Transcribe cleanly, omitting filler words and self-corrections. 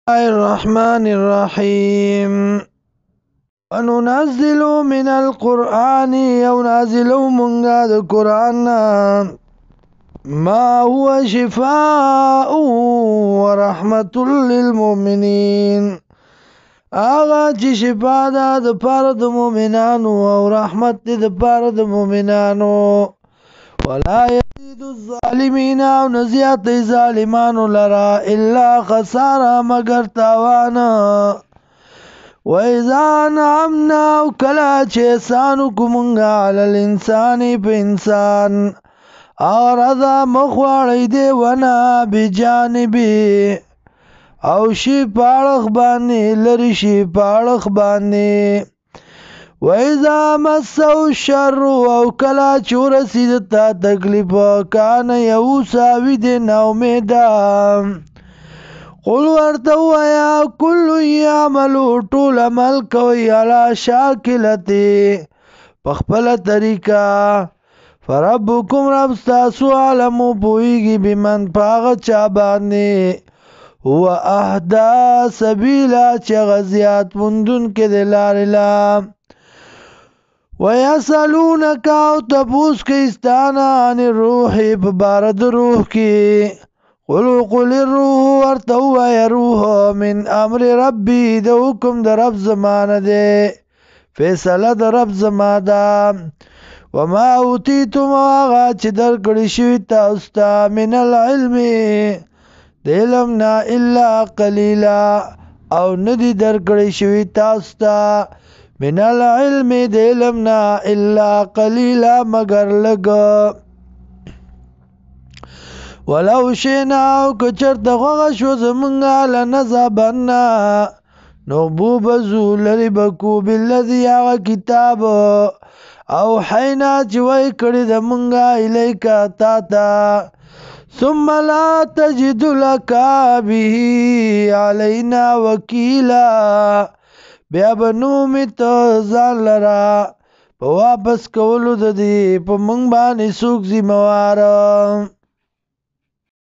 الرحمن الرحيم وننزل من القرآن ينزل منغا القرآن ما هو شفاء ورحمة للمؤمنين آغا چې شفا ده د پاره د مؤمنانو او رحمت دی د پاره د مؤمنانو ولا يزيد الظالمين او نزيات ظالمانو لرا الا خسارا مگر تاوان وإذا نعمنا وكلا چهسانو کمنگا علی الانسان پا انسان اغرض مخواری دی ونا بجانبی او شی پاړخ باندې لری شی پاړخ باندې وإذا مسو الشر او کلا چورسید تا تکلیف کان یوسا وید نومیدا قل ورتو یا کل یعملو طول عمل کوي علا شاکلتی پخپل طریقہ فربکم رب ستاسو علمو پویگی بمن پاغ چابانی هو اهدا سبیلا چه غزیات مندون که دلار الام ویسالونک او تپوس که استانا عن الروح ببارد روح کی قل الروح ورتو یا روح من امر ربی ده حکم ده رب زمان ده فیصله ده رب زمان ده وما اوتیتم آغا چه در کڑشوی تاستا من العلم علمنا الا قلیلا او ندی در کړی شوی تاسو ته من العلم علمنا الا قلیلا مگر لګ ولو شئنا او کچر دغه شو زمونږه لنذهبنا نو بو بزو لری بکو بالذی هغه کتاب او حینا چې وای کړی د مونږه الیکا تا ته ثم لا تجد لك به علينا وكيلا بیا بنومت ځان لرا په واپس کولو د دې په مونږ باندې څوک ذمہوار